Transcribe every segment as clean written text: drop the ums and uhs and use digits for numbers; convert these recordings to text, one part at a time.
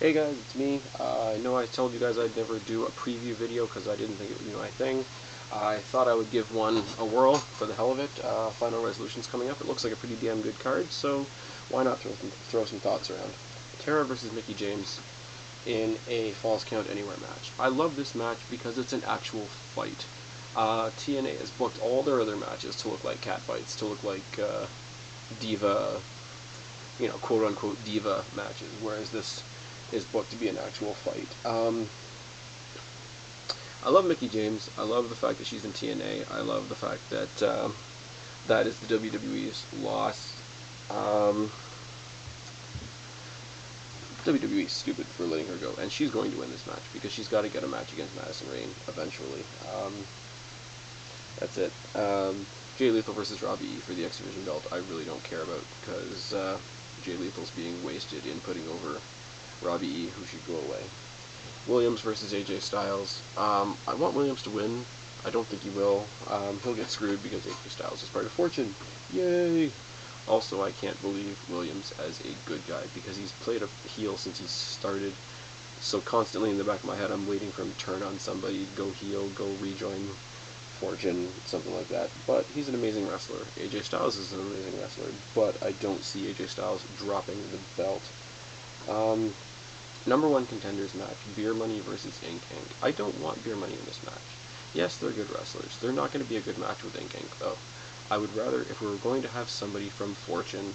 Hey guys, it's me. I know I told you guys I'd never do a preview video because I didn't think it would be my thing. I thought I would give one a whirl for the hell of it. Final Resolution's coming up. It looks like a pretty damn good card, so why not throw some thoughts around. Tara versus Mickie James in a Falls Count Anywhere match. I love this match because it's an actual fight. TNA has booked all their other matches to look like catfights, to look like diva, quote-unquote diva matches, whereas this is booked to be an actual fight. I love Mickie James. I love the fact that she's in TNA. I love the fact that that is the WWE's loss. WWE's stupid for letting her go, and she's going to win this match because she's got to get a match against Madison Rayne eventually. That's it. Jay Lethal versus Robbie E for the X Division belt, I really don't care about because Jay Lethal's being wasted in putting over Robbie E, who should go away. Williams versus AJ Styles. I want Williams to win. I don't think he will. He'll get screwed because AJ Styles is part of Fortune. Yay! Also, I can't believe Williams as a good guy because he's played a heel since he started. So constantly in the back of my head, I'm waiting for him to turn on somebody, go heel, go rejoin Fortune, something like that. But he's an amazing wrestler. AJ Styles is an amazing wrestler, but I don't see AJ Styles dropping the belt. Number one contenders match, Beer Money versus Ink Inc. I don't want Beer Money in this match. Yes, they're good wrestlers. They're not going to be a good match with Ink Inc. though. I would rather, if we were going to have somebody from Fortune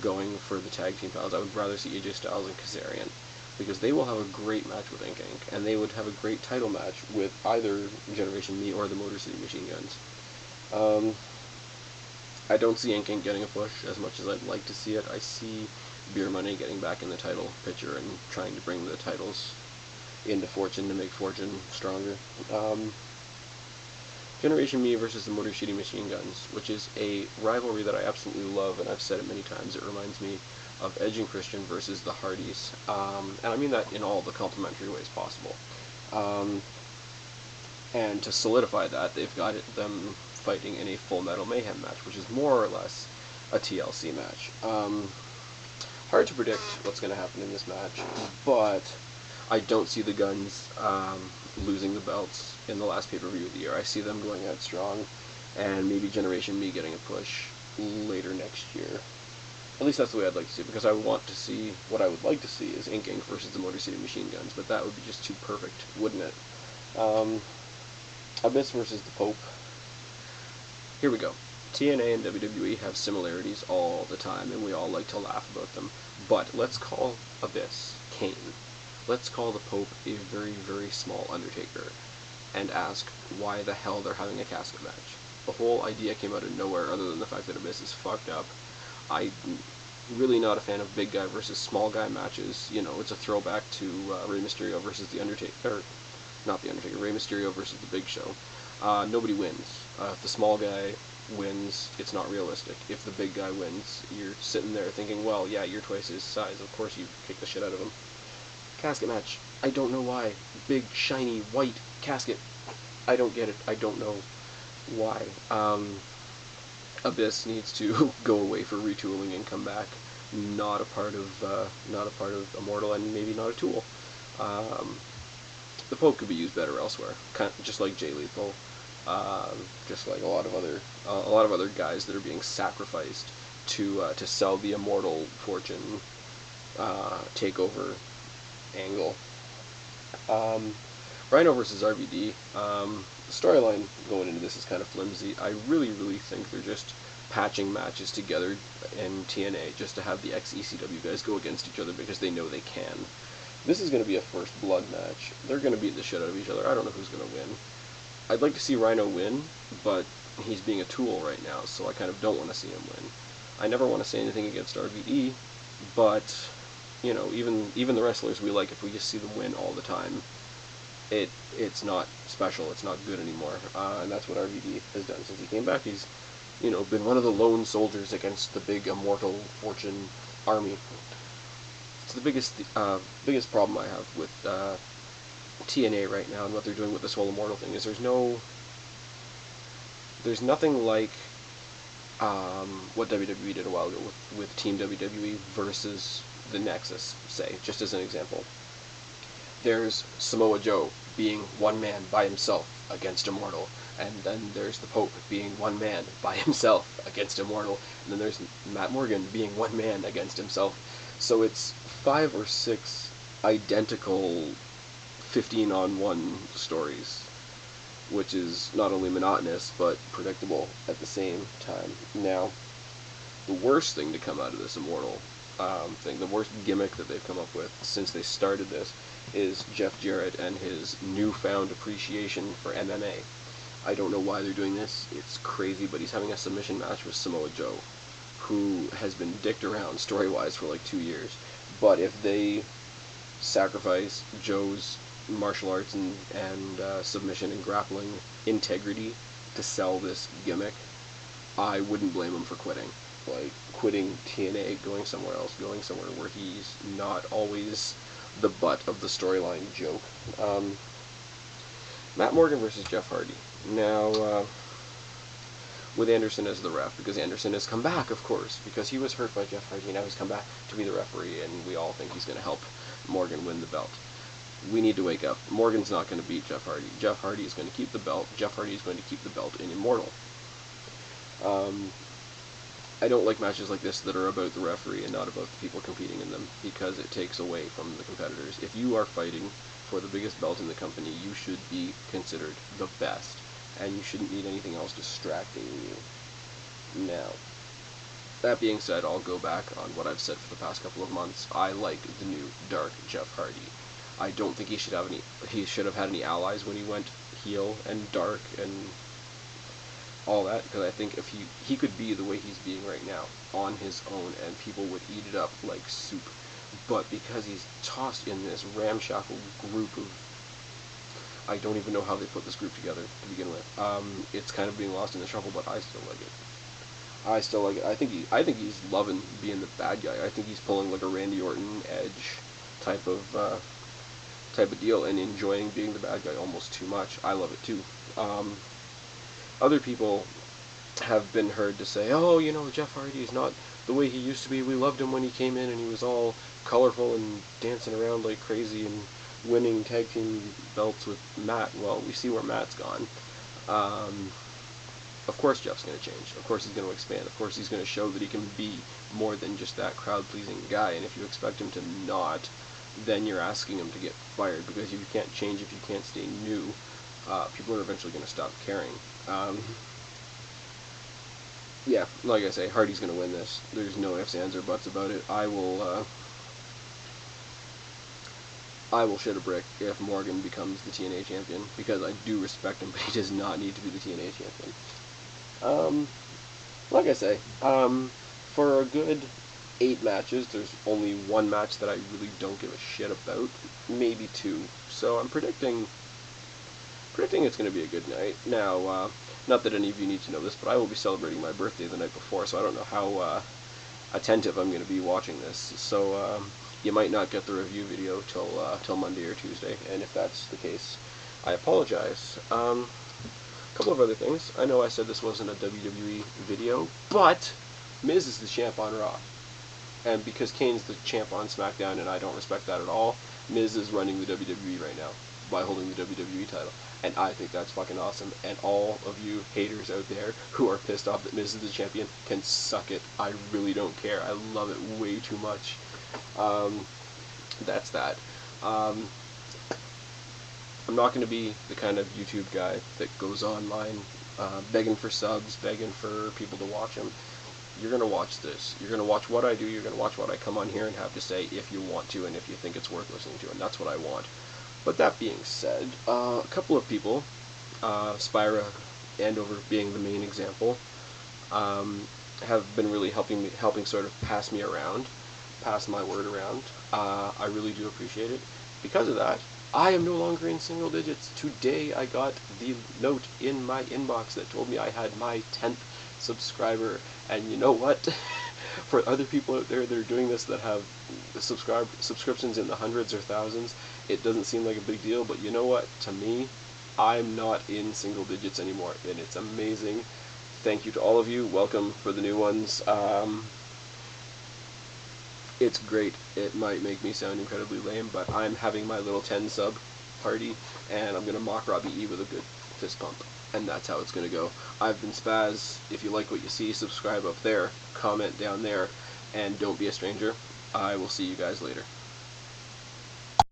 going for the tag team titles, I would rather see AJ Styles and Kazarian, because they will have a great match with Ink Inc. and they would have a great title match with either Generation Me or the Motor City Machine Guns. I don't see Ink Inc. getting a push as much as I'd like to see it. I see Beer Money getting back in the title picture and trying to bring the titles into Fortune to make Fortune stronger. Generation Me versus the Motor City Machine Guns, which is a rivalry that I absolutely love, and I've said it many times. It reminds me of Edge and Christian versus the Hardys, and I mean that in all the complimentary ways possible. And to solidify that, they've got them fighting in a Full Metal Mayhem match, which is more or less a TLC match. Hard to predict what's going to happen in this match, but I don't see the Guns losing the belts in the last pay-per-view of the year. I see them going out strong, and maybe Generation Me getting a push later next year. At least that's the way I'd like to see it, because I want to see, what I would like to see is Ink Inc. versus the Motor City Machine Guns, but that would be just too perfect, wouldn't it? Abyss versus the Pope. Here we go. TNA and WWE have similarities all the time, and we all like to laugh about them. But let's call Abyss Kane. Let's call the Pope a very, very small Undertaker, and ask why the hell they're having a casket match. The whole idea came out of nowhere, other than the fact that Abyss is fucked up. I'm really not a fan of big guy versus small guy matches. You know, it's a throwback to Rey Mysterio versus the Undertaker, or not the Undertaker, Rey Mysterio versus the Big Show. Nobody wins. If the small guy wins, it's not realistic. If the big guy wins, you're sitting there thinking, well, yeah, you're twice his size. Of course you kick the shit out of him. Casket match. I don't know why. Big, shiny, white casket. I don't get it. I don't know why. Abyss needs to go away for retooling and come back. Not a part of Immortal, and maybe not a tool. The Pope could be used better elsewhere, kind of, just like Jay Lethal, just like a lot of other guys that are being sacrificed to sell the Immortal Fortune takeover angle. Rhino versus RVD. The storyline going into this is kind of flimsy. I really think they're just patching matches together in TNA just to have the ex-ECW guys go against each other because they know they can. This is going to be a first blood match. They're going to beat the shit out of each other. I don't know who's going to win. I'd like to see Rhino win, but he's being a tool right now, so I kind of don't want to see him win. I never want to say anything against RVD, but you know, even the wrestlers we like, if we just see them win all the time, it's not special, it's not good anymore, and that's what RVD has done since he came back. He's, you know, been one of the lone soldiers against the big Immortal Fortune army. It's the biggest problem I have with TNA right now and what they're doing with this whole Immortal thing is there's nothing like what WWE did a while ago with Team WWE versus the Nexus, say, just as an example. there's Samoa Joe being one man by himself against Immortal, and then there's the Pope being one man by himself against Immortal, and then there's Matt Morgan being one man against himself. So it's 5 or 6 identical 15-on-1 stories, which is not only monotonous, but predictable at the same time. Now, the worst thing to come out of this Immortal thing, the worst gimmick that they've come up with since they started this, is Jeff Jarrett and his newfound appreciation for MMA. I don't know why they're doing this, it's crazy, but he's having a submission match with Samoa Joe, who has been dicked around story-wise for like 2 years. But if they sacrifice Joe's martial arts and submission and grappling integrity to sell this gimmick, I wouldn't blame him for quitting. Like, quitting TNA, going somewhere else, going somewhere where he's not always the butt of the storyline joke. Matt Morgan versus Jeff Hardy. Now, with Anderson as the ref, because Anderson has come back, of course, because he was hurt by Jeff Hardy, and now he's come back to be the referee, and we all think he's going to help Morgan win the belt. We need to wake up. Morgan's not going to beat Jeff Hardy. Jeff Hardy is going to keep the belt. Jeff Hardy is going to keep the belt in Immortal. I don't like matches like this that are about the referee and not about the people competing in them, because it takes away from the competitors. If you are fighting for the biggest belt in the company, you should be considered the best, and you shouldn't need anything else distracting you. Now, that being said, I'll go back on what I've said for the past couple of months. I like the new dark Jeff Hardy. I don't think he should have had any allies when he went heel and dark and all that, because I think if he could be the way he's being right now on his own, and people would eat it up like soup. But because he's tossed in this ramshackle group of, I don't even know how they put this group together to begin with. It's kind of being lost in the shuffle, but I still like it. I still like it. I think he's loving being the bad guy. I think he's pulling like a Randy Orton Edge type of deal, and enjoying being the bad guy almost too much. I love it too. Other people have been heard to say, oh, you know, Jeff Hardy's not the way he used to be. We loved him when he came in and he was all colorful and dancing around like crazy and winning tag team belts with Matt. Well, we see where Matt's gone. Of course Jeff's going to change. Of course he's going to expand. Of course he's going to show that he can be more than just that crowd-pleasing guy. And if you expect him to not, then you're asking him to get fired, because if you can't change, if you can't stay new, people are eventually going to stop caring. Yeah, like I say, Hardy's going to win this. There's no ifs, ands, or buts about it. I will shit a brick if Morgan becomes the TNA champion, because I do respect him, but he does not need to be the TNA champion. Like I say, for a good 8 matches, there's only 1 match that I really don't give a shit about, maybe 2. So I'm predicting it's going to be a good night. Now, not that any of you need to know this, but I will be celebrating my birthday the night before, so I don't know how attentive I'm going to be watching this. So you might not get the review video till Monday or Tuesday, and if that's the case, I apologize. A couple of other things. I know I said this wasn't a WWE video, but Miz is the champ on Raw. And because Kane's the champ on SmackDown, and I don't respect that at all, Miz is running the WWE right now by holding the WWE title. And I think that's fucking awesome. And all of you haters out there who are pissed off that Miz is the champion can suck it. I really don't care. I love it way too much. That's that. I'm not going to be the kind of YouTube guy that goes online begging for subs, begging for people to watch him. You're going to watch this. You're going to watch what I do. You're going to watch what I come on here and have to say if you want to and if you think it's worth listening to. And that's what I want. But that being said, a couple of people, SPYRA, ANDOVER being the main example, have been really helping sort of pass my word around. I really do appreciate it. Because of that, I am no longer in single digits. Today I got the note in my inbox that told me I had my 10th subscriber. And you know what? For other people out there that are doing this that have subscriptions in the hundreds or thousands, it doesn't seem like a big deal, but you know what? To me, I'm not in single digits anymore, and it's amazing. Thank you to all of you. Welcome for the new ones. It's great. It might make me sound incredibly lame, but I'm having my little 10 sub party, and I'm going to mock Robbie E with a good fist pump. And that's how it's going to go. I've been Spaz. If you like what you see, subscribe up there, comment down there, and don't be a stranger. I will see you guys later.